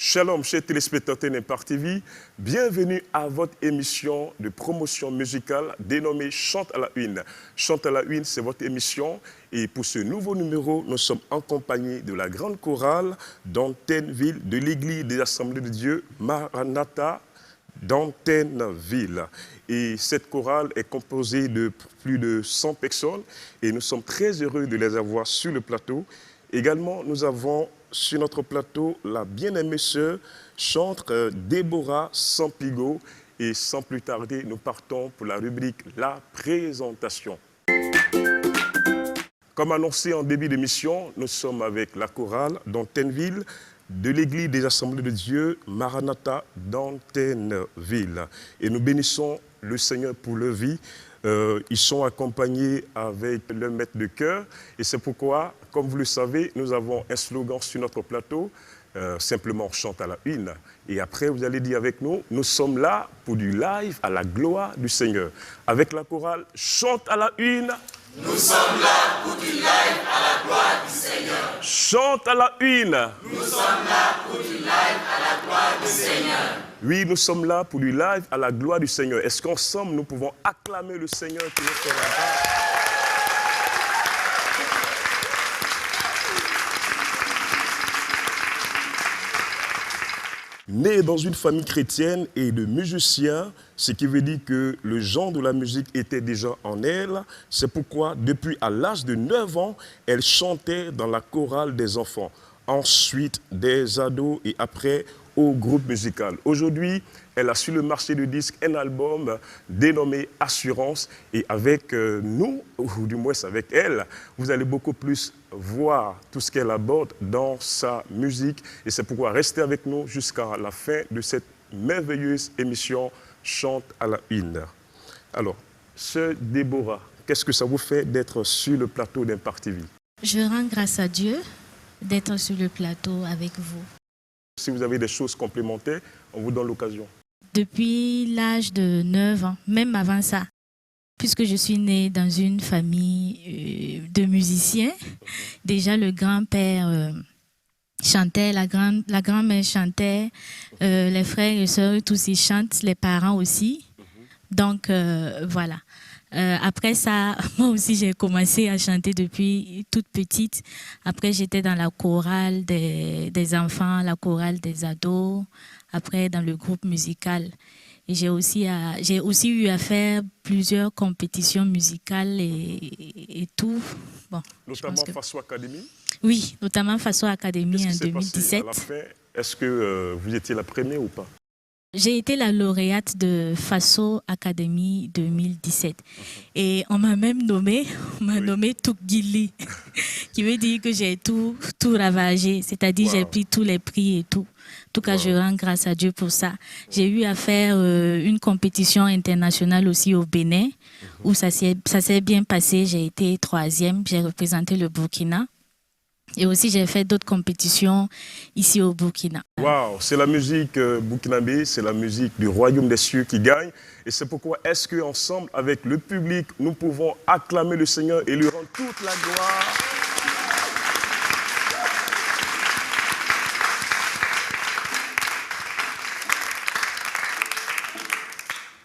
Shalom, chers téléspectateurs d'Impact TV, bienvenue à votre émission de promotion musicale dénommée Chante à la Une. Chante à la Une, c'est votre émission et pour ce nouveau numéro, nous sommes en compagnie de la grande chorale d'Antenneville de l'Église des Assemblées de Dieu, Maranatha d'Antenneville. Et cette chorale est composée de plus de 100 personnes et nous sommes très heureux de les avoir sur le plateau. Également, nous avons sur notre plateau la bien-aimée sœur chantre Déborah Sampigo. Et sans plus tarder, nous partons pour la rubrique La présentation. Comme annoncé en début d'émission, nous sommes avec la chorale d'Antenneville de l'Église des Assemblées de Dieu, Maranatha d'Antenneville. Et nous bénissons le Seigneur pour leur vie. Ils sont accompagnés avec le maître de chœur et c'est pourquoi, comme vous le savez, nous avons un slogan sur notre plateau, simplement on chante à la une. Et après, vous allez dire avec nous, nous sommes là pour du live à la gloire du Seigneur. Avec la chorale, chante à la une. Nous sommes là pour du live à la gloire du Seigneur. Chante à la une. Nous sommes là pour du live à la gloire du Seigneur. Oui, nous sommes là pour du live à la gloire du Seigneur. Est-ce qu'ensemble, nous pouvons acclamer le Seigneur pour notre rempart? Né dans une famille chrétienne et de musiciens, ce qui veut dire que le genre de la musique était déjà en elle. C'est pourquoi, depuis à l'âge de 9 ans, elle chantait dans la chorale des enfants. Ensuite, des ados et après, au groupe musical. Aujourd'hui, elle a sur le marché du disque un album dénommé Assurance. Et avec nous, ou du moins avec elle, vous allez beaucoup plus voir tout ce qu'elle aborde dans sa musique. Et c'est pourquoi restez avec nous jusqu'à la fin de cette merveilleuse émission Chante à la Une. Alors, sœur Déborah, qu'est-ce que ça vous fait d'être sur le plateau d'Impact TV? Je rends grâce à Dieu d'être sur le plateau avec vous. Si vous avez des choses complémentaires, on vous donne l'occasion. Depuis l'âge de 9 ans, même avant ça, puisque je suis née dans une famille de musiciens, déjà le grand-père chantait, la grand-mère chantait, les frères et sœurs, tous ils chantent, les parents aussi. Donc voilà. Après ça, moi aussi j'ai commencé à chanter depuis toute petite. Après j'étais dans la chorale des enfants, la chorale des ados, après dans le groupe musical. Et j'ai aussi eu à faire plusieurs compétitions musicales et tout. Bon, notamment Faso Academy? Oui, notamment Faso Academy en 2017. À la fin, est-ce que vous étiez la première ou pas? J'ai été la lauréate de Faso Academy 2017 et on m'a même nommée, Tukgili, qui veut dire que j'ai tout ravagé, c'est-à-dire j'ai pris tous les prix et tout. En tout cas, je rends grâce à Dieu pour ça. J'ai eu à faire une compétition internationale aussi au Bénin où ça s'est bien passé. J'ai été 3e, j'ai représenté le Burkina. Et aussi, j'ai fait d'autres compétitions ici au Burkina. Waouh, c'est la musique burkinabé, c'est la musique du royaume des cieux qui gagne. Et c'est pourquoi est-ce qu'ensemble, avec le public, nous pouvons acclamer le Seigneur et lui rendre toute la gloire.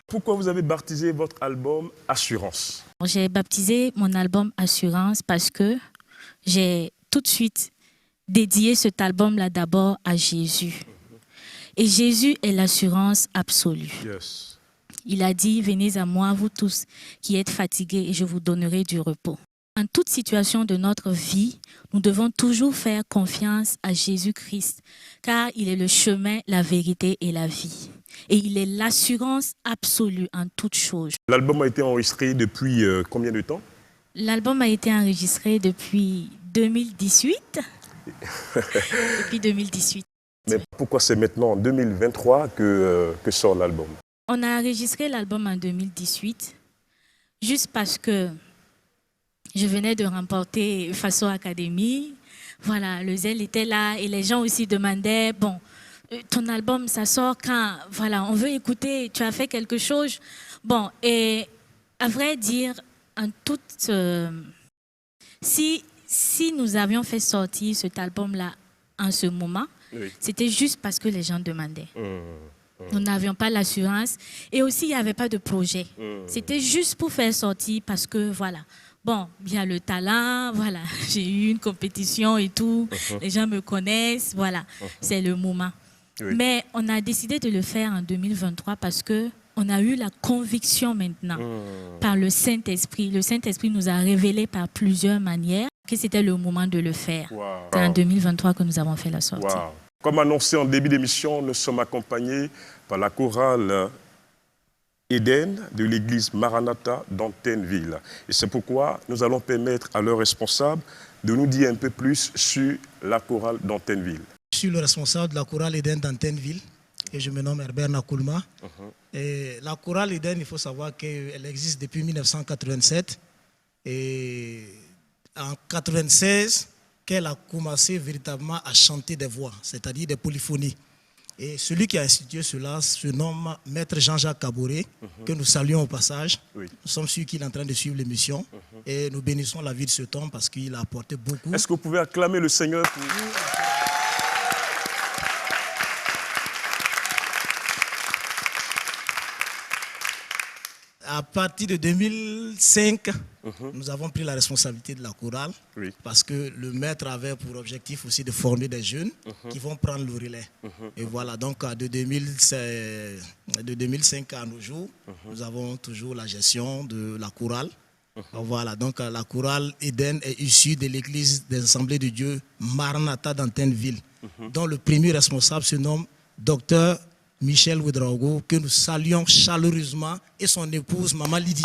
Pourquoi vous avez baptisé votre album Assurance? J'ai baptisé mon album Assurance parce que j'ai tout de suite dédié cet album-là d'abord à Jésus. Et Jésus est l'assurance absolue. Yes. Il a dit, venez à moi, vous tous qui êtes fatigués, et je vous donnerai du repos. En toute situation de notre vie, nous devons toujours faire confiance à Jésus-Christ, car il est le chemin, la vérité et la vie. Et il est l'assurance absolue en toutes choses. L'album a été enregistré depuis combien de temps? L'album a été enregistré depuis 2018. Depuis 2018. Mais pourquoi c'est maintenant en 2023 que sort l'album? On a enregistré l'album en 2018 juste parce que je venais de remporter Faso Academy. Voilà, le zèle était là et les gens aussi demandaient, bon, ton album, ça sort quand? Voilà, on veut écouter, tu as fait quelque chose. Bon, et à vrai dire, en toute... si nous avions fait sortir cet album-là en ce moment, Oui. C'était juste parce que les gens demandaient. Nous n'avions pas l'assurance et aussi il n'y avait pas de projet. C'était juste pour faire sortir parce que voilà. Bon, il y a le talent, voilà. J'ai eu une compétition et tout. Les gens me connaissent, voilà. C'est le moment. Oui. Mais on a décidé de le faire en 2023 parce que on a eu la conviction maintenant par le Saint-Esprit. Le Saint-Esprit nous a révélé par plusieurs manières que c'était le moment de le faire. Wow. C'est en 2023 que nous avons fait la sortie. Wow. Comme annoncé en début d'émission, nous sommes accompagnés par la chorale Eden de l'église Maranatha d'Antenneville. Et c'est pourquoi nous allons permettre à leurs responsables de nous dire un peu plus sur la chorale d'Antenneville. Je suis le responsable de la chorale Eden d'Antenneville et je me nomme Herbert Nakoulma. Et la chorale Eden, il faut savoir qu'elle existe depuis 1987 et en 1996 qu'elle a commencé véritablement à chanter des voix, c'est-à-dire des polyphonies. Et celui qui a institué cela se nomme Maître Jean-Jacques Kaboré, que nous saluons au passage. Oui. Nous sommes sûrs qu'il est en train de suivre l'émission et nous bénissons la vie de cet homme parce qu'il a apporté beaucoup. Est-ce que vous pouvez acclamer le Seigneur pour... À partir de 2005, nous avons pris la responsabilité de la chorale parce que le maître avait pour objectif aussi de former des jeunes qui vont prendre le relais. Et voilà, donc de 2005 à nos jours, nous avons toujours la gestion de la chorale. Voilà, donc la chorale Eden est issue de l'église des Assemblées de Dieu Maranatha d'Antenneville, dont le premier responsable se nomme Dr Michel Ouedraogo, que nous saluons chaleureusement, et son épouse, Maman Lydie.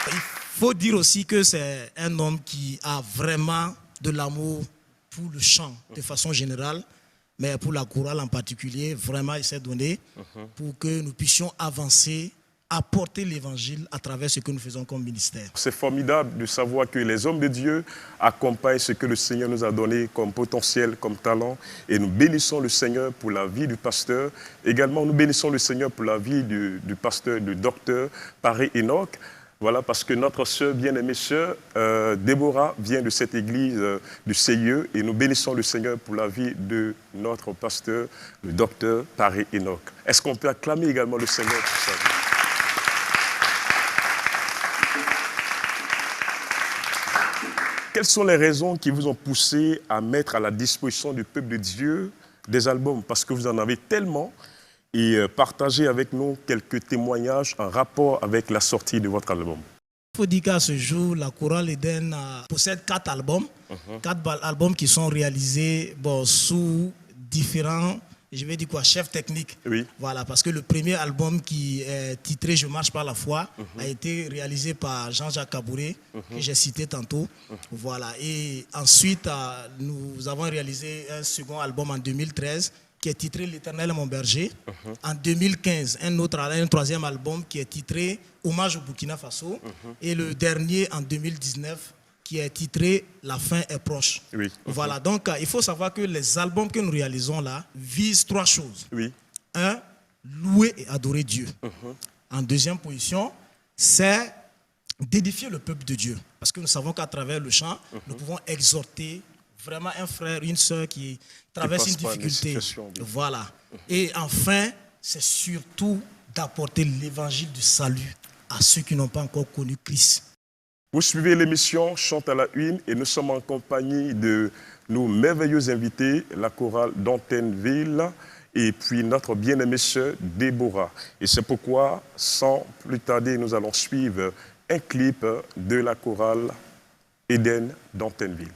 Il faut dire aussi que c'est un homme qui a vraiment de l'amour pour le chant de façon générale, mais pour la chorale en particulier, vraiment il s'est donné pour que nous puissions avancer, apporter l'évangile à travers ce que nous faisons comme ministère. C'est formidable de savoir que les hommes de Dieu accompagnent ce que le Seigneur nous a donné comme potentiel, comme talent. Et nous bénissons le Seigneur pour la vie du pasteur. Également, nous bénissons le Seigneur pour la vie du pasteur, du docteur Paré Enoch. Voilà, parce que notre sœur, bien-aimée sœur, Déborah, vient de cette église du CIE. Et nous bénissons le Seigneur pour la vie de notre pasteur, le docteur Paré Enoch. Est-ce qu'on peut acclamer également le Seigneur pour sa vie? Quelles sont les raisons qui vous ont poussé à mettre à la disposition du peuple de Dieu des albums? Parce que vous en avez tellement, et partagez avec nous quelques témoignages en rapport avec la sortie de votre album. Il faut dire qu'à ce jour, la chorale Eden possède 4 albums. 4 albums qui sont réalisés sous différents, je vais dire quoi, chefs techniques. Oui. Voilà, parce que le premier album qui est titré Je marche par la foi a été réalisé par Jean-Jacques Kaboré, que j'ai cité tantôt. Voilà. Et ensuite, nous avons réalisé un second album en 2013 qui est titré L'Éternel est mon berger. En 2015, un troisième album qui est titré Hommage au Burkina Faso. Et le dernier en 2019 qui est titré La fin est proche. Oui. Voilà, donc il faut savoir que les albums que nous réalisons là visent 3 choses. Oui. 1, louer et adorer Dieu. En deuxième position, c'est d'édifier le peuple de Dieu. Parce que nous savons qu'à travers le chant, nous pouvons exhorter vraiment un frère, une sœur qui traverse une difficulté. Voilà. Et enfin, c'est surtout d'apporter l'évangile du salut à ceux qui n'ont pas encore connu Christ. Vous suivez l'émission Chante à la Une et nous sommes en compagnie de nos merveilleux invités, la chorale d'Antenneville et puis notre bien-aimée sœur Déborah. Et c'est pourquoi, sans plus tarder, nous allons suivre un clip de la chorale Eden d'Antenneville.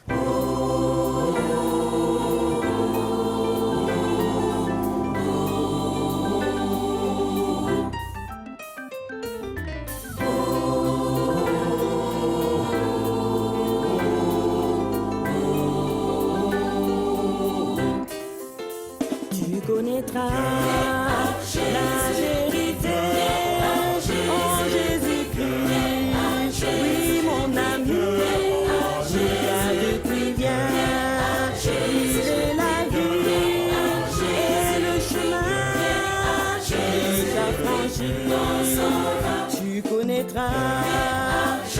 Tu connaîtras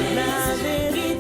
la vérité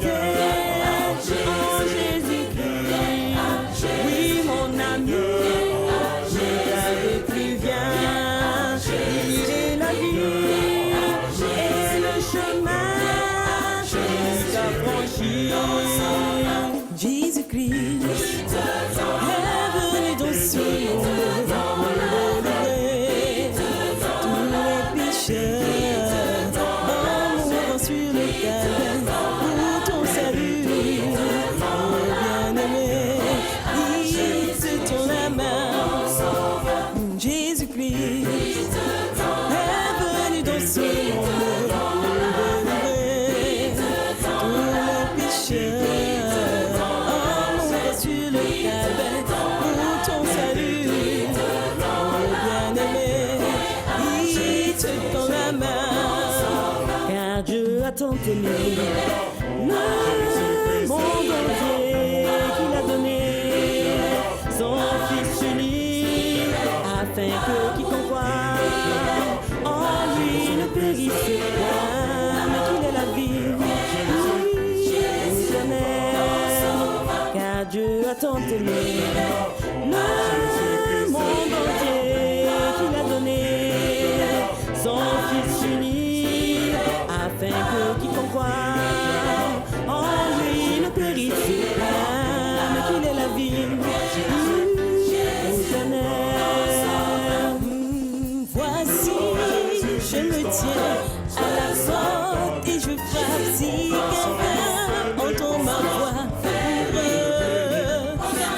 aimé le monde entier, qu'il a donné son Fils unique, afin que quiconque croit en lui ne périsse point, mais qu'il ait la vie éternelle. Car Dieu a tant aimé le monde entier, qu'il a donné son Fils unique, afin que quiconque croit en lui ne périsse point, mais qu'il ait la vie éternelle. Voici, je me tiens à la porte et je frappe. Si quelqu'un entend ma voix,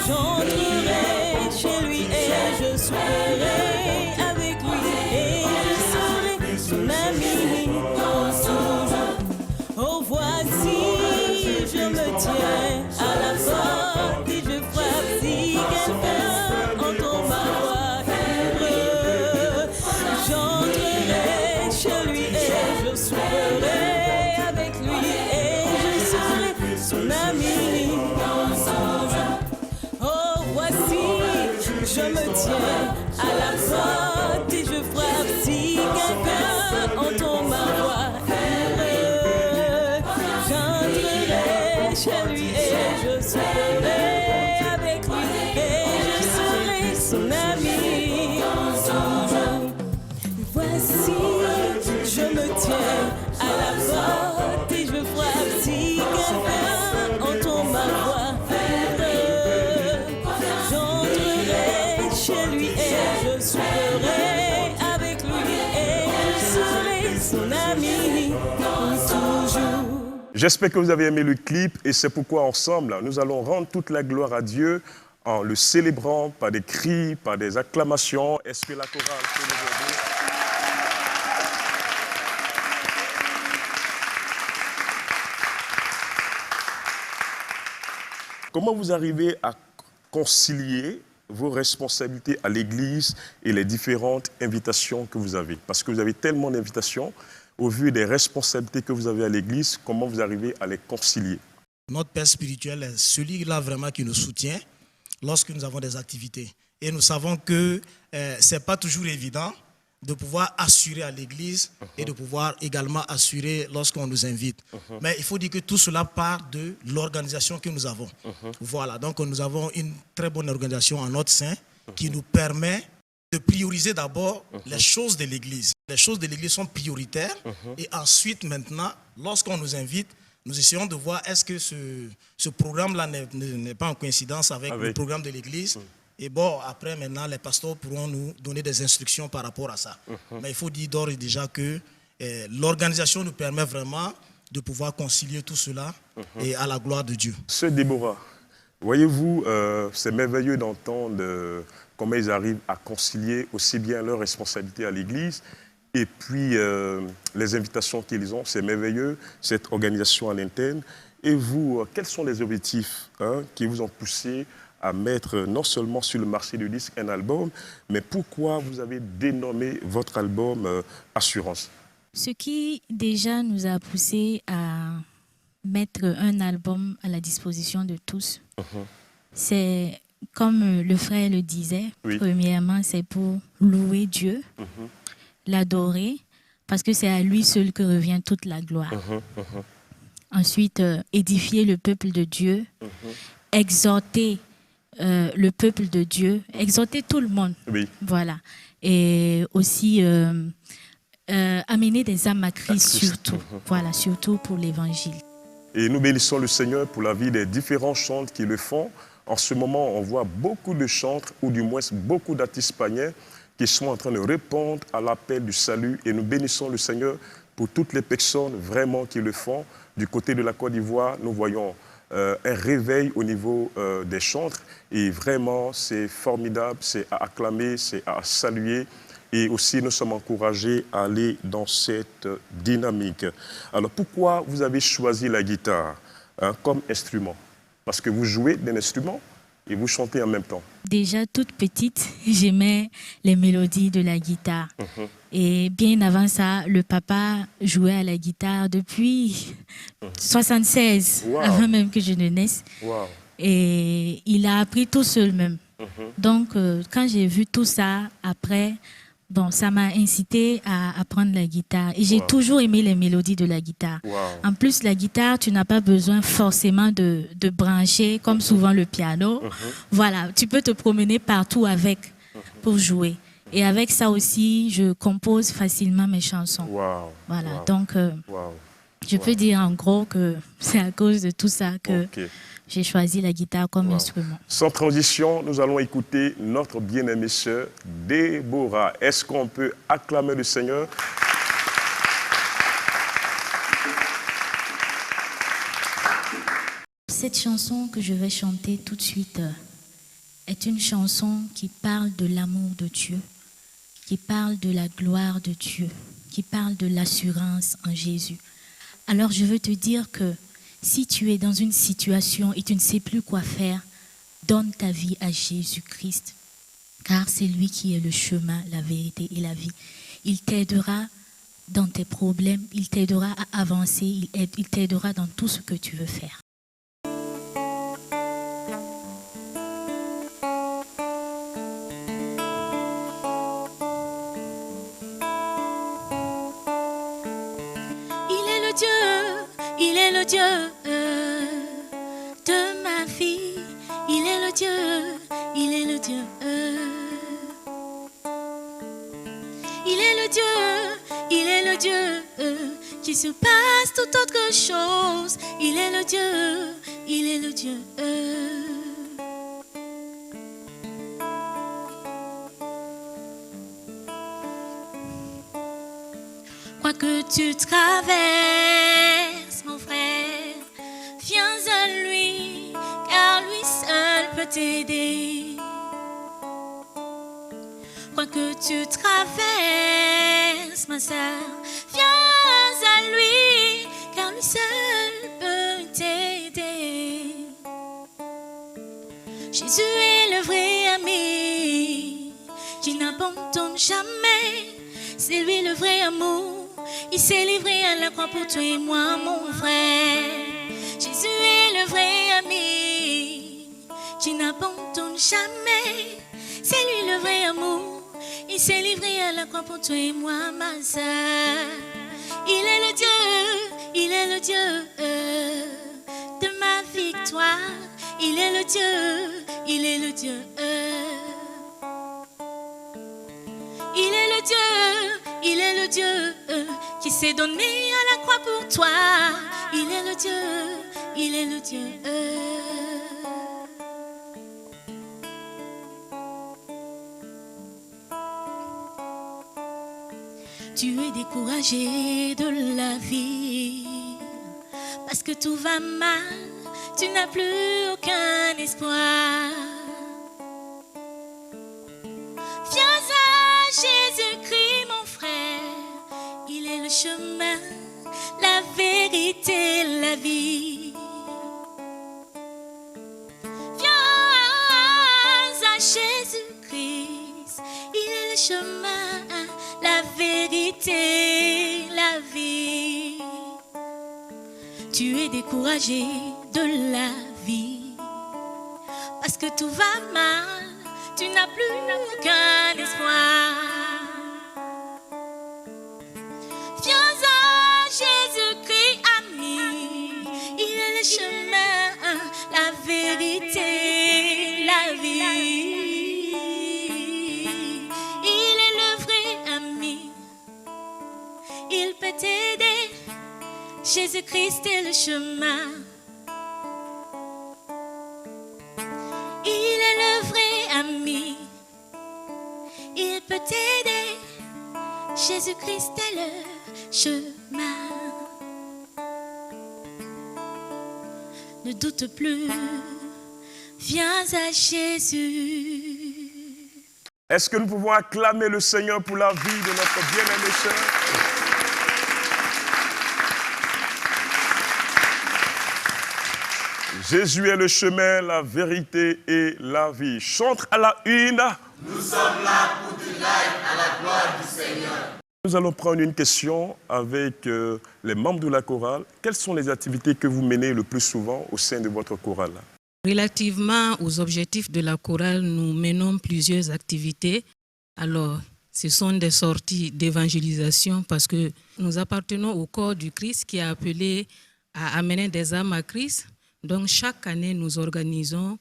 j'entrerai chez lui et je souperai avec lui et je serai son ami. Oh, voici, je me tiens à la porte et je frappe. Si quelqu'un entend ma voix, j'entrerai chez lui et je souperai avec lui et je serai son ami. Oh, voici, je me tiens à la porte et je frappe. Si quelqu'un entend ma voix, j'entrerai chez lui et je souperai avec lui et je serai son ami. Voici, je me tiens à la porte et je frappe. Si quelqu'un entend ma voix, j'entrerai chez lui et je souperai avec lui et je serai son ami toujours. J'espère que vous avez aimé le clip et c'est pourquoi ensemble, nous allons rendre toute la gloire à Dieu en le célébrant par des cris, par des acclamations. Est-ce que la chorale peut nous aider? Comment vous arrivez à concilier vos responsabilités à l'Église et les différentes invitations que vous avez? Parce que vous avez tellement d'invitations, au vu des responsabilités que vous avez à l'Église, comment vous arrivez à les concilier? Notre Père spirituel est celui-là vraiment qui nous soutient lorsque nous avons des activités. Et nous savons que ce n'est pas toujours évident de pouvoir assurer à l'Église et de pouvoir également assurer lorsqu'on nous invite. Mais il faut dire que tout cela part de l'organisation que nous avons. Voilà, donc nous avons une très bonne organisation en notre sein qui nous permet de prioriser d'abord les choses de l'Église. Les choses de l'Église sont prioritaires et ensuite maintenant, lorsqu'on nous invite, nous essayons de voir est-ce que ce programme-là n'est pas en coïncidence avec le programme de l'Église. Et bon, après, maintenant, les pasteurs pourront nous donner des instructions par rapport à ça. Mais il faut dire d'ores et déjà que l'organisation nous permet vraiment de pouvoir concilier tout cela et à la gloire de Dieu. Sœur Déborah, voyez-vous, c'est merveilleux d'entendre comment ils arrivent à concilier aussi bien leurs responsabilités à l'Église et puis les invitations qu'ils ont. C'est merveilleux, cette organisation à l'interne. Et vous, quels sont les objectifs qui vous ont poussé à mettre non seulement sur le marché du disque un album, mais pourquoi vous avez dénommé votre album Assurance? Ce qui déjà nous a poussé à mettre un album à la disposition de tous, c'est, comme le frère le disait, premièrement, c'est pour louer Dieu, l'adorer, parce que c'est à lui seul que revient toute la gloire. Ensuite, édifier le peuple de Dieu, exhorter le peuple de Dieu, exhorter tout le monde. Voilà. Et aussi amener des âmes à Christ, surtout. Voilà, surtout pour l'évangile. Et nous bénissons le Seigneur pour la vie des différents chantres qui le font. En ce moment, on voit beaucoup de chantres, ou du moins beaucoup d'artistes païens qui sont en train de répondre à l'appel du salut. Et nous bénissons le Seigneur pour toutes les personnes vraiment qui le font. Du côté de la Côte d'Ivoire, nous voyons un réveil au niveau des chantres. Et vraiment, c'est formidable, c'est à acclamer, c'est à saluer. Et aussi, nous sommes encouragés à aller dans cette dynamique. Alors, pourquoi vous avez choisi la guitare comme instrument? Parce que vous jouez d'un instrument, Et vous chantez en même temps? Déjà, toute petite, j'aimais les mélodies de la guitare. Et bien avant ça, le papa jouait à la guitare depuis 76, avant même que je ne naisse. Et il a appris tout seul même. Donc, quand j'ai vu tout ça, après, bon, ça m'a incité à apprendre la guitare. Et j'ai toujours aimé les mélodies de la guitare. En plus, la guitare, tu n'as pas besoin forcément de brancher, comme souvent le piano. Voilà, tu peux te promener partout avec pour jouer. Et avec ça aussi, je compose facilement mes chansons. Voilà, donc je peux dire en gros que c'est à cause de tout ça que j'ai choisi la guitare comme instrument. Sans transition, nous allons écouter notre bien-aimée sœur Déborah. Est-ce qu'on peut acclamer le Seigneur? Cette chanson que je vais chanter tout de suite est une chanson qui parle de l'amour de Dieu, qui parle de la gloire de Dieu, qui parle de l'assurance en Jésus. Alors je veux te dire que si tu es dans une situation et tu ne sais plus quoi faire, donne ta vie à Jésus-Christ, car c'est lui qui est le chemin, la vérité et la vie. Il t'aidera dans tes problèmes, il t'aidera à avancer, il t'aidera dans tout ce que tu veux faire. Il est le Dieu de ma vie. Il est le Dieu, il est le Dieu. Il est le Dieu, il est le Dieu qui surpasse toute autre chose. Il est le Dieu, il est le Dieu. Quoi que tu traverses, mon frère, viens à lui, car lui seul peut t'aider. Quoi que tu traverses, ma sœur, viens à lui, car lui seul peut t'aider. Jésus est le vrai ami, qui n'abandonne jamais. C'est lui le vrai amour. Il s'est livré à la croix pour toi et moi, mon frère. Jésus est le vrai ami qui n'abandonne jamais. C'est lui le vrai amour. Il s'est livré à la croix pour toi et moi, ma sœur. Il est le Dieu, il est le Dieu de ma victoire. Il est le Dieu, il est le Dieu. Il est le Dieu, il est le Dieu qui s'est donné à la croix pour toi. Il est le Dieu, il est le Dieu. Tu es découragé de la vie parce que tout va mal, tu n'as plus aucun espoir. Viens à Jésus-Christ, mon frère, il est le chemin, la vérité, la vie. Viens à Jésus-Christ, il est le chemin, la vérité, la vie. Tu es découragé de la vie parce que tout va mal, tu n'as plus aucun espoir. Viens à Jésus-Christ, ami, il est le chemin, la vérité, la vie. Il est le vrai ami, il peut t'aider. Jésus-Christ est le chemin. Il est le vrai ami, il peut t'aider. Jésus-Christ est le chemin. Ne doute plus, viens à Jésus. Est-ce que nous pouvons acclamer le Seigneur pour la vie de notre bien-aimée sœur? Jésus est le chemin, la vérité et la vie. Chante à la une. Nous sommes là pour du live à la gloire du Seigneur. Nous allons prendre une question avec les membres de la chorale. Quelles sont les activités que vous menez le plus souvent au sein de votre chorale? Relativement aux objectifs de la chorale, nous menons plusieurs activités. Alors, ce sont des sorties d'évangélisation parce que nous appartenons au corps du Christ qui est appelé à amener des âmes à Christ. Donc, chaque année, nous organisons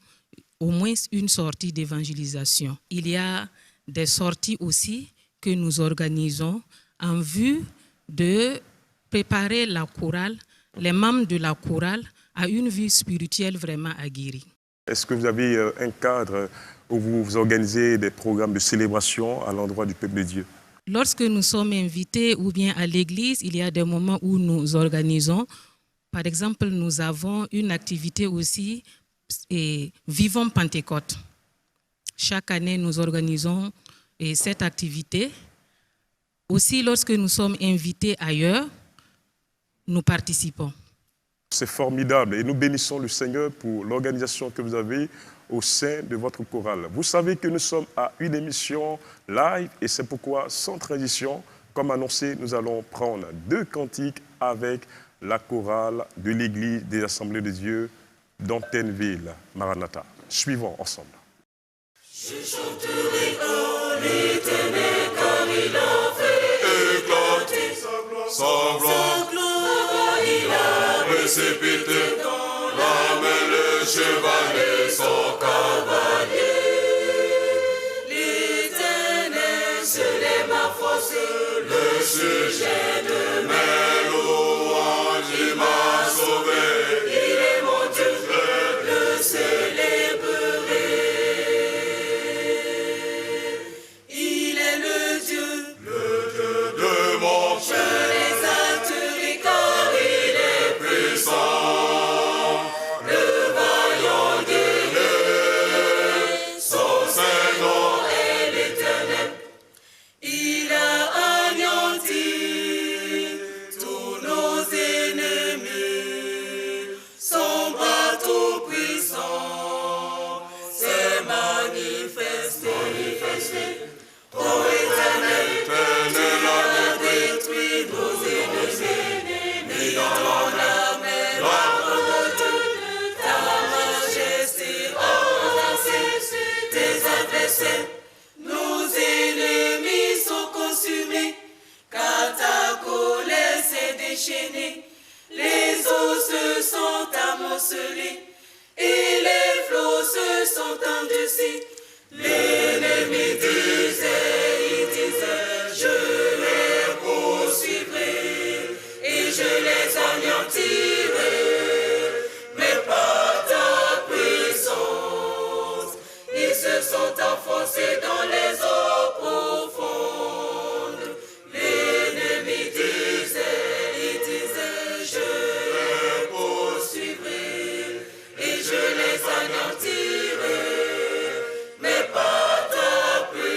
au moins une sortie d'évangélisation. Il y a des sorties aussi que nous organisons en vue de préparer la chorale, les membres de la chorale, à une vie spirituelle vraiment aguerrie. Est-ce que vous avez un cadre où vous organisez des programmes de célébration à l'endroit du peuple de Dieu? Lorsque nous sommes invités ou bien à l'église, il y a des moments où nous organisons. Par exemple, nous avons une activité aussi, et Vivons Pentecôte. Chaque année, nous organisons cette activité. Aussi, lorsque nous sommes invités ailleurs, nous participons. C'est formidable et nous bénissons le Seigneur pour l'organisation que vous avez au sein de votre chorale. Vous savez que nous sommes à une émission live et c'est pourquoi, sans transition, comme annoncé, nous allons prendre 2 cantiques avec la chorale de l'Église des Assemblées de Dieu d'Antenneville, Maranatha. Suivons ensemble. Je chanterai en l'Éternel car il a fait éclater sa gloire. Il a précipité dans la main le cheval et son cavalier. L'Éternel, seul est ma force, le sujet de mes louanges. Il m'a sauvé, il est mon Dieu, je le célébrerai. Il est le Dieu de mon cœur. Nos ennemis sont consumés, car ta colère s'est déchaînée. Les eaux se sont amoncelées et les flots se sont endurcis. L'ennemi disait, je les poursuivrai et je les anéantirai. Mais par ta puissance, ils se sont enfoncés dans les eaux profondes. L'ennemi disait, je les poursuivrai et je les anéantirai. Mais par ta puissance,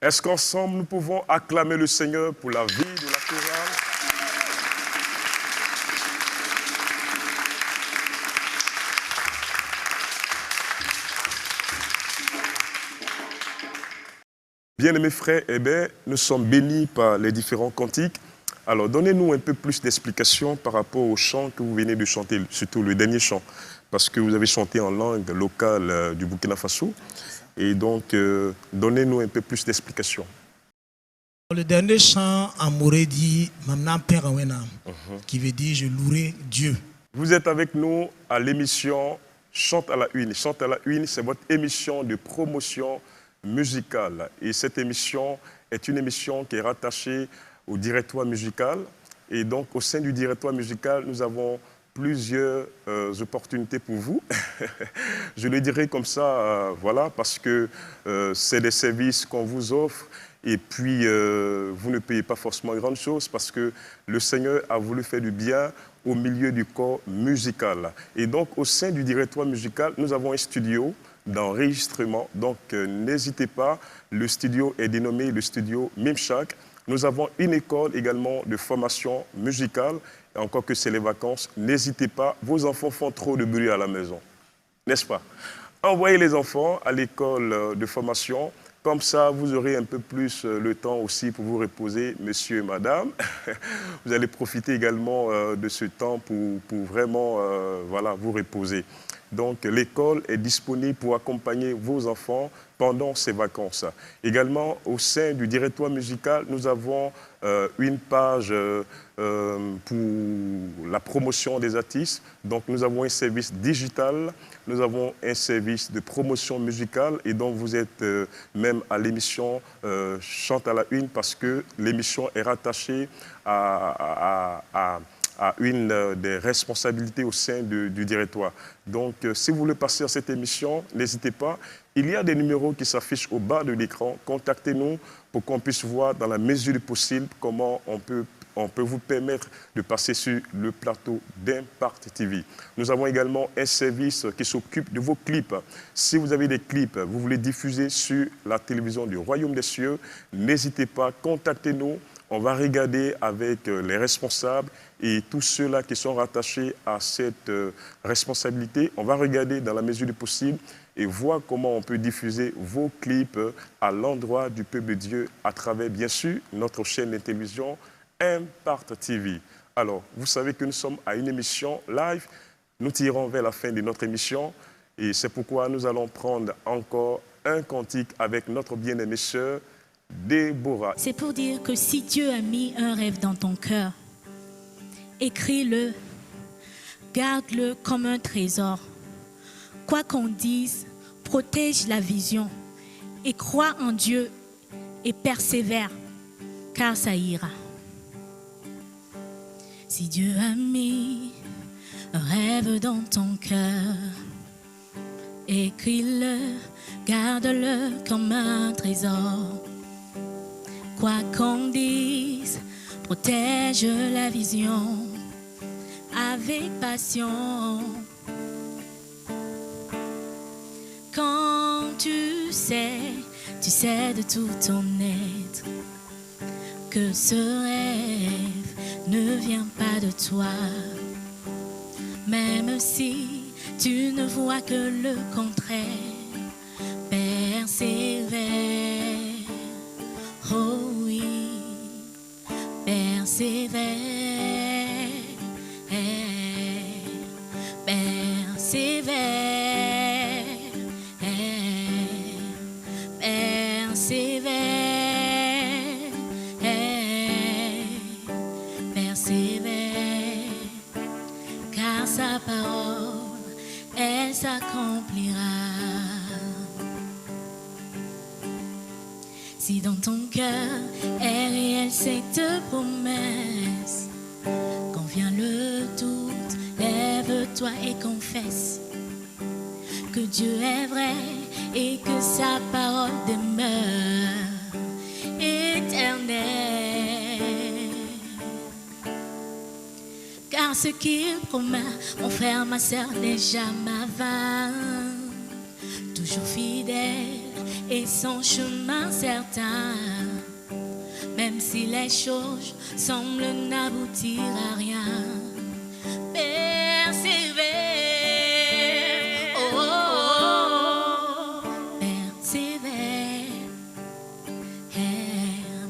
Est-ce qu'ensemble, nous pouvons acclamer le Seigneur pour la vie de la chorale? Bien-aimés frères, eh bien, nous sommes bénis par les différents cantiques. Alors, donnez-nous un peu plus d'explications par rapport au chant que vous venez de chanter, surtout le dernier chant, parce que vous avez chanté en langue locale du Burkina Faso. Et donc, donnez-nous un peu plus d'explications. Le dernier chant amoureux dit Mamna Perawena, qui veut dire je louerai Dieu. Vous êtes avec nous à l'émission Chante à la Une. Chante à la Une, c'est votre émission de promotion musicale. Et cette émission est une émission qui est rattachée au directoire musical. Et donc, au sein du directoire musical, nous avons plusieurs opportunités pour vous. Je le dirais comme ça, voilà, parce que c'est des services qu'on vous offre. Et puis, vous ne payez pas forcément grande chose parce que le Seigneur a voulu faire du bien au milieu du corps musical. Et donc, au sein du directoire musical, nous avons un studio d'enregistrement. Donc, n'hésitez pas, le studio est dénommé le studio Mimchak. Nous avons une école également de formation musicale. Et encore que c'est les vacances, n'hésitez pas, vos enfants font trop de bruit à la maison, n'est-ce pas? Envoyez les enfants à l'école de formation. Comme ça, vous aurez un peu plus le temps aussi pour vous reposer, monsieur et madame. Vous allez profiter également de ce temps pour vraiment voilà, vous reposer. Donc, l'école est disponible pour accompagner vos enfants pendant ces vacances. Également, au sein du directoire musical, nous avons une page pour la promotion des artistes. Donc, nous avons un service digital, nous avons un service de promotion musicale et donc vous êtes même à l'émission Chante à la Une parce que l'émission est rattachée à une des responsabilités au sein du directoire. Donc, si vous voulez passer à cette émission, n'hésitez pas. Il y a des numéros qui s'affichent au bas de l'écran. Contactez-nous pour qu'on puisse voir dans la mesure du possible comment on peut vous permettre de passer sur le plateau d'Impact TV. Nous avons également un service qui s'occupe de vos clips. Si vous avez des clips, vous voulez diffuser sur la télévision du Royaume des Cieux, n'hésitez pas, contactez-nous. On va regarder avec les responsables et tous ceux-là qui sont rattachés à cette responsabilité. On va regarder dans la mesure du possible et voir comment on peut diffuser vos clips à l'endroit du peuple de Dieu à travers, bien sûr, notre chaîne de télévision Impact TV. Alors, vous savez que nous sommes à une émission live. Nous tirons vers la fin de notre émission et c'est pourquoi nous allons prendre encore un cantique avec notre bien-aimée sœur, Déborah. C'est pour dire que si Dieu a mis un rêve dans ton cœur, écris-le, garde-le comme un trésor. Quoi qu'on dise, protège la vision et crois en Dieu et persévère, car ça ira. Si Dieu a mis un rêve dans ton cœur, écris-le, garde-le comme un trésor. Quoi qu'on dise, protège la vision avec passion. Quand tu sais de tout ton être que ce rêve ne vient pas de toi. Même si tu ne vois que le contraire, persévère. Oh oui, persévère, persévère, persévère, persévère, car sa parole, elle s'accomplira. Si dans ton cœur est réel cette promesse, quand vient le doute, lève-toi et confesse que Dieu est vrai et que sa parole demeure éternelle. Car ce qu'il promet, mon frère, ma sœur, n'est jamais vain, toujours fidèle et son chemin certain. Même si les choses semblent n'aboutir à rien, persévère, oh, oh, oh, persévère,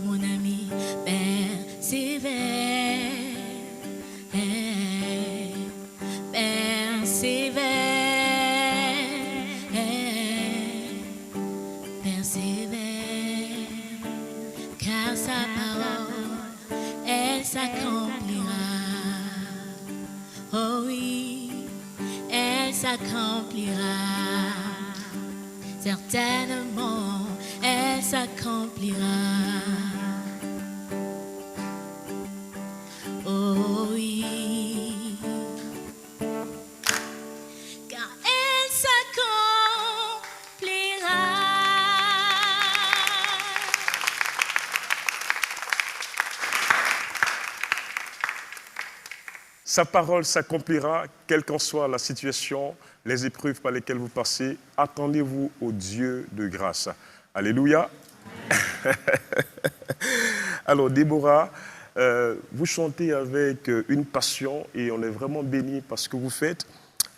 mon ami, persévère, persévère, persévère, car sa parole, elle s'accomplira. Oh oui, elle s'accomplira. Certainement, elle s'accomplira. Oh oui, car elle s'accomplira. Sa parole s'accomplira, quelle qu'en soit la situation, les épreuves par lesquelles vous passez. Attendez-vous au Dieu de grâce. Alléluia. Alors, Déborah, vous chantez avec une passion et on est vraiment béni par ce que vous faites.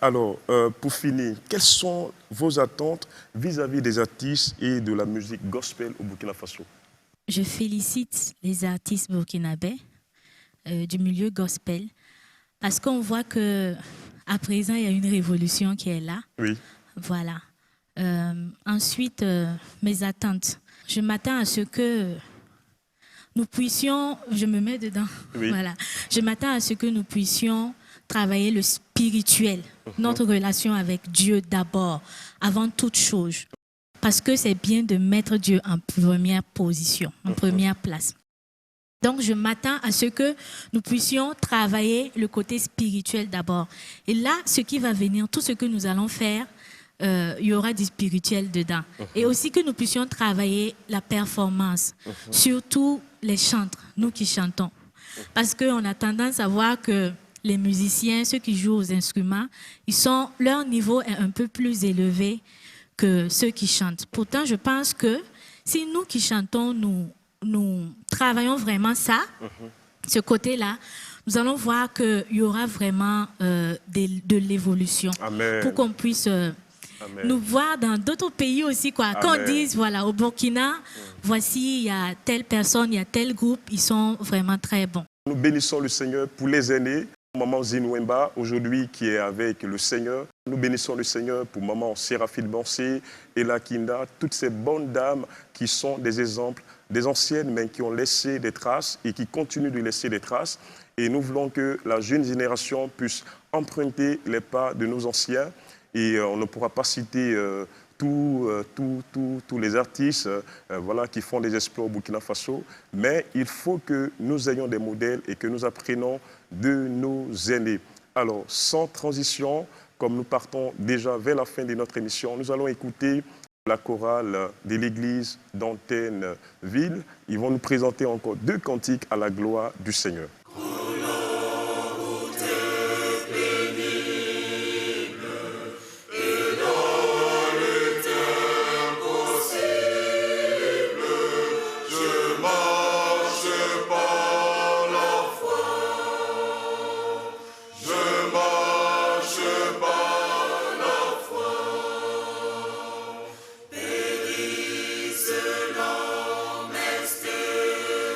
Alors, pour finir, quelles sont vos attentes vis-à-vis des artistes et de la musique gospel au Burkina Faso? Je félicite les artistes burkinabés du milieu gospel parce qu'on voit que à présent, il y a une révolution qui est là. Oui. Voilà. Ensuite, mes attentes. Je m'attends à ce que nous puissions, je me mets dedans, Oui. voilà. Je m'attends à ce que nous puissions travailler le spirituel, notre relation avec Dieu d'abord, avant toute chose. Parce que c'est bien de mettre Dieu en première position, en première place. Donc, je m'attends à ce que nous puissions travailler le côté spirituel d'abord. Et là, ce qui va venir, tout ce que nous allons faire, il y aura du spirituel dedans. Et aussi que nous puissions travailler la performance, surtout les chantres, nous qui chantons. Parce qu'on a tendance à voir que les musiciens, ceux qui jouent aux instruments, leur niveau est un peu plus élevé que ceux qui chantent. Pourtant, je pense que si nous qui chantons, nous travaillons vraiment ça, ce côté-là, nous allons voir qu'il y aura vraiment de l'évolution. Amen. Pour qu'on puisse nous voir dans d'autres pays aussi, quoi. Amen. Qu'on dise, voilà, au Burkina, voici, il y a telle personne, il y a tel groupe, ils sont vraiment très bons. Nous bénissons le Seigneur pour les aînés. Maman Zinwemba, aujourd'hui, qui est avec le Seigneur. Nous bénissons le Seigneur pour maman Séraphine Bansé, Ella Kinda, toutes ces bonnes dames qui sont des exemples, des anciennes, mais qui ont laissé des traces et qui continuent de laisser des traces. Et nous voulons que la jeune génération puisse emprunter les pas de nos anciens. Et on ne pourra pas citer tous les artistes voilà, qui font des exploits au Burkina Faso, mais il faut que nous ayons des modèles et que nous apprenons de nos aînés. Alors, sans transition, comme nous partons déjà vers la fin de notre émission, nous allons écouter la chorale de l'église d'Antenneville. Ils vont nous présenter encore 2 cantiques à la gloire du Seigneur. Périsse l'homme extérieur,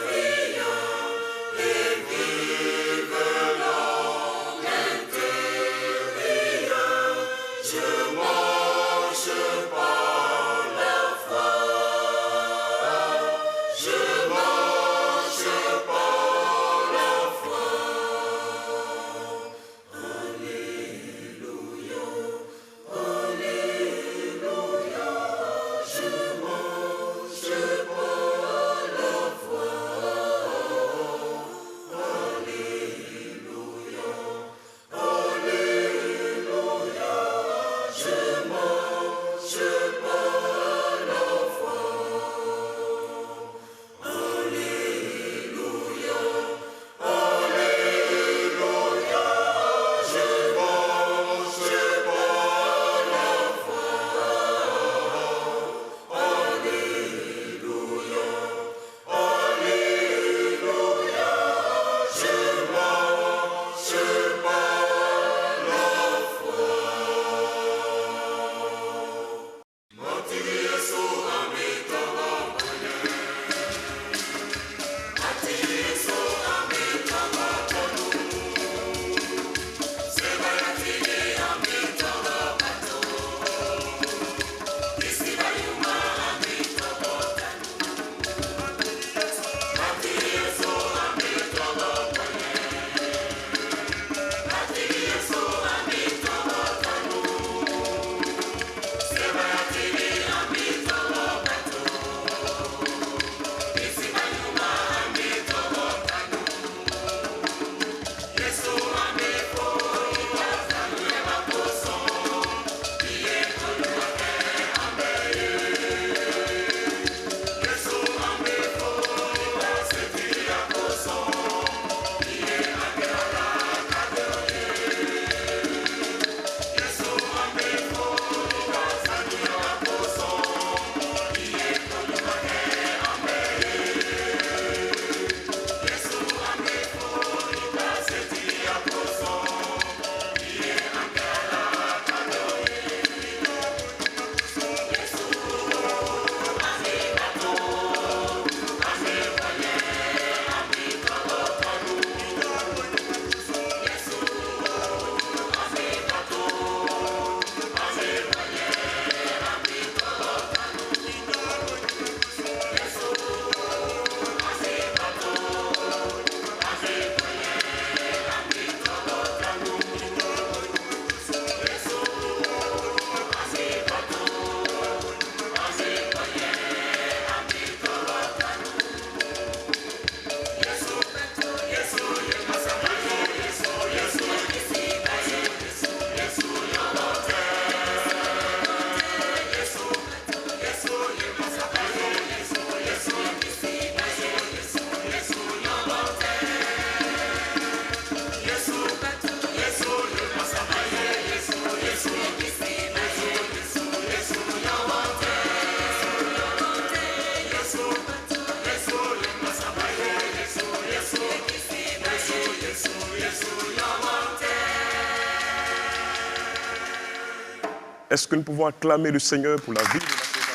Est-ce que nous pouvons acclamer le Seigneur pour la vie de la chorale?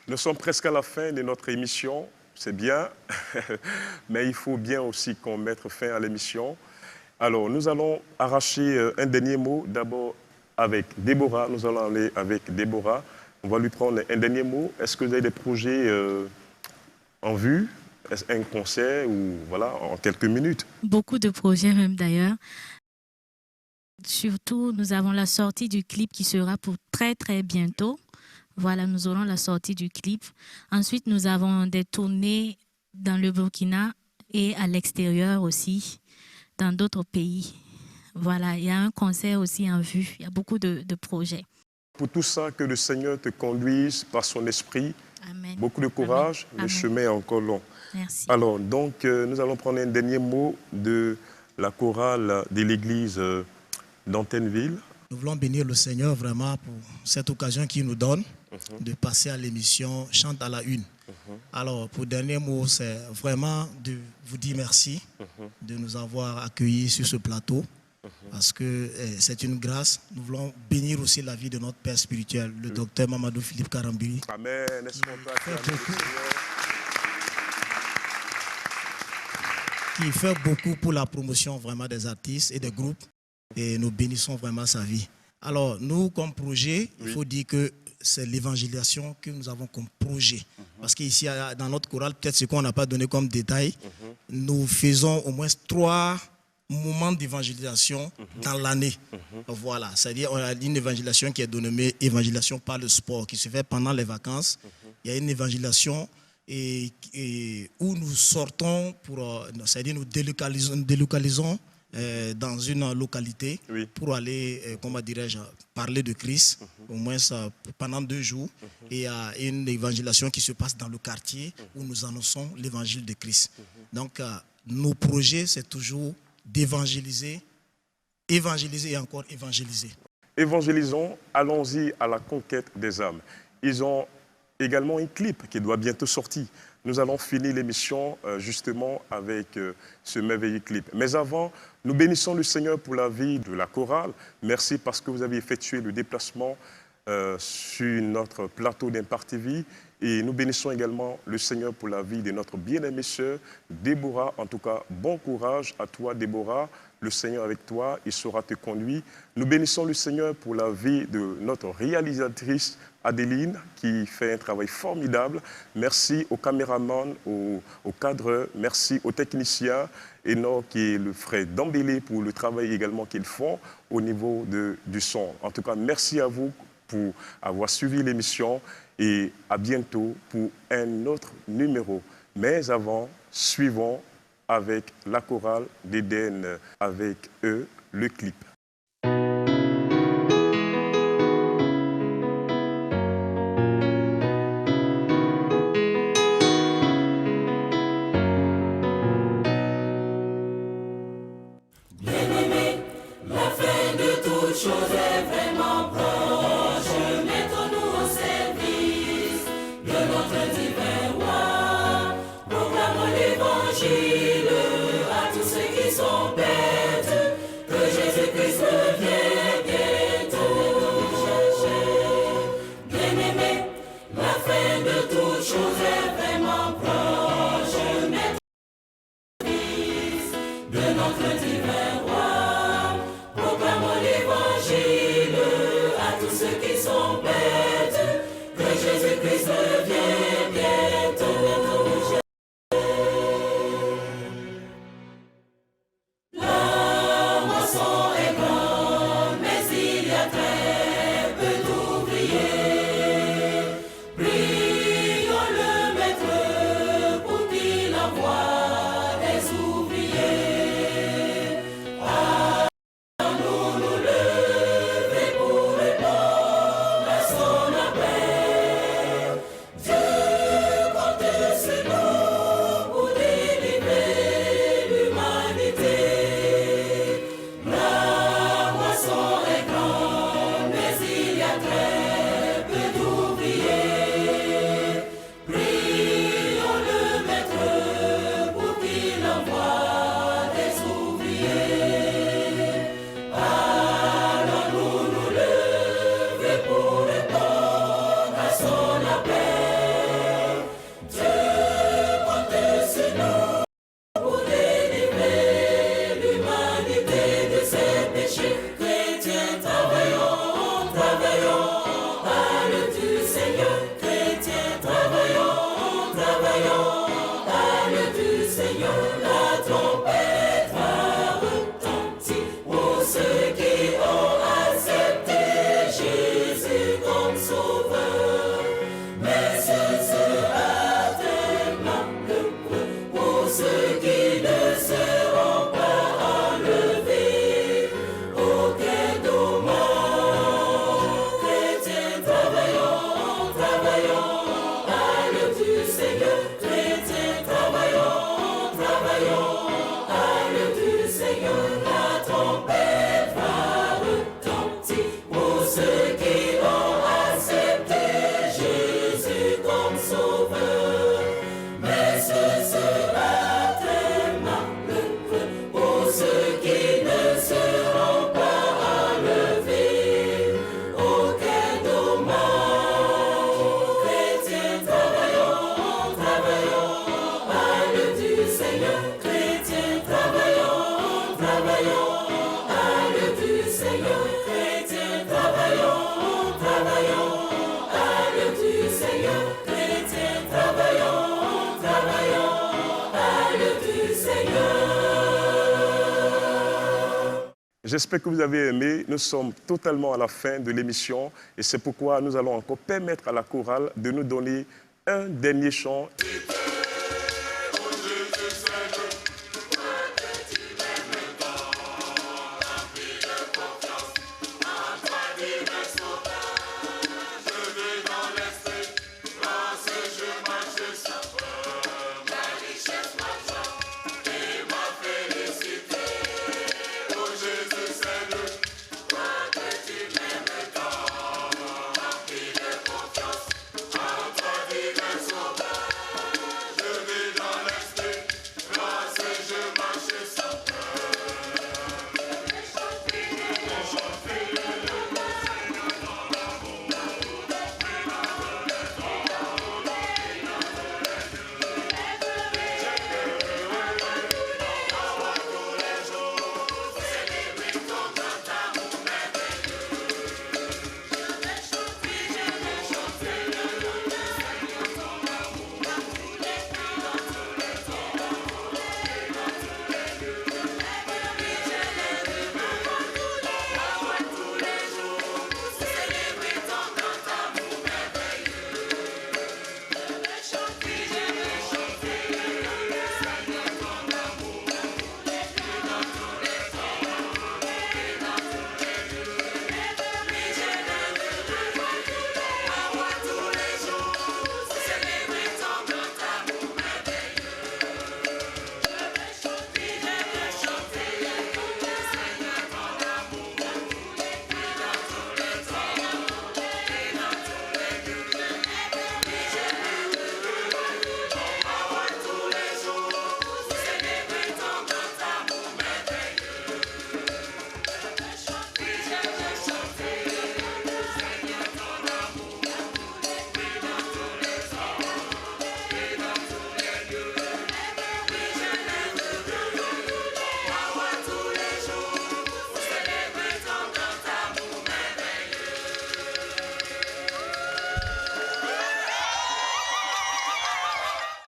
Nous sommes presque à la fin de notre émission, c'est bien, mais il faut bien aussi qu'on mette fin à l'émission. Alors, nous allons arracher un dernier mot, d'abord avec Déborah. Nous allons aller avec Déborah. On va lui prendre un dernier mot. Est-ce que vous avez des projets en vue? Est-ce un concert ou voilà, en quelques minutes? Beaucoup de projets même d'ailleurs. Surtout, nous avons la sortie du clip qui sera pour très très bientôt. Voilà, nous aurons la sortie du clip. Ensuite, nous avons des tournées dans le Burkina et à l'extérieur aussi, dans d'autres pays. Voilà, il y a un concert aussi en vue. Il y a beaucoup de projets. Pour tout ça, que le Seigneur te conduise par son esprit. Amen. Beaucoup de courage. Amen. Le chemin est encore long. Merci. Alors, donc, nous allons prendre un dernier mot de la chorale de l'église d'Antenneville. Nous voulons bénir le Seigneur vraiment pour cette occasion qu'il nous donne de passer à l'émission Chante à la Une. Alors, pour dernier mot, c'est vraiment de vous dire merci de nous avoir accueillis sur ce plateau parce que c'est une grâce. Nous voulons bénir aussi la vie de notre père spirituel, le docteur Mamadou Philippe Karambiri. Amen. Qui fait beaucoup pour la promotion vraiment des artistes et des groupes. Et nous bénissons vraiment sa vie. Alors, nous, comme projet, il faut dire que c'est l'évangélisation que nous avons comme projet. Parce qu'ici, dans notre chorale, peut-être ce qu'on n'a pas donné comme détail, nous faisons au moins 3 moments d'évangélisation dans l'année. Voilà, c'est-à-dire on a une évangélisation qui est dénommée évangélisation par le sport, qui se fait pendant les vacances. Il y a une évangélisation où nous sortons, c'est-à-dire nous délocalisons dans une localité pour aller, comment dirais-je, parler de Christ, au moins pendant 2 jours. Et il y a une évangélisation qui se passe dans le quartier où nous annonçons l'évangile de Christ. Donc, nos projets, c'est toujours d'évangéliser, évangéliser et encore évangéliser. Évangélisons, allons-y à la conquête des âmes. Ils ont également un clip qui doit bientôt sortir. Nous allons finir l'émission justement avec ce merveilleux clip. Mais avant, nous bénissons le Seigneur pour la vie de la chorale. Merci parce que vous avez effectué le déplacement sur notre plateau d'Impact TV. Et nous bénissons également le Seigneur pour la vie de notre bien-aimée sœur Déborah. En tout cas, bon courage à toi, Déborah. Le Seigneur avec toi, il saura te conduire. Nous bénissons le Seigneur pour la vie de notre réalisatrice Adéline, qui fait un travail formidable. Merci aux caméramans, aux cadreurs, merci aux techniciens, Enoch et le frère Dambélé pour le travail également qu'ils font au niveau du son. En tout cas, merci à vous pour avoir suivi l'émission et à bientôt pour un autre numéro. Mais avant, suivons avec la chorale d'Éden, avec eux, le clip. Bien-aimés, la fin de toute chose est vraiment proche. Mettons-nous au service de notre divin roi. Proclamons l'évangile à tous ceux qui sont perdus, que Jésus-Christ revient bientôt. Bien-aimés, la fin de toute chose est vraiment proche. Mettons-nous au service de notre divin roi. Proclamons l'évangile à tous ceux qui sont perdus, que Jésus-Christ revient bientôt. La moisson est grande, mais il y a très peu d'ouvriers. Prions le J'espère que vous avez aimé. Nous sommes totalement à la fin de l'émission et c'est pourquoi nous allons encore permettre à la chorale de nous donner un dernier chant.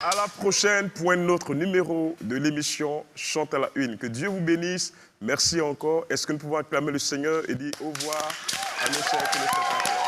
À la prochaine pour un autre numéro de l'émission Chante à la Une. Que Dieu vous bénisse. Merci encore. Est-ce que nous pouvons acclamer le Seigneur et dire au revoir à nos chers téléspectateurs?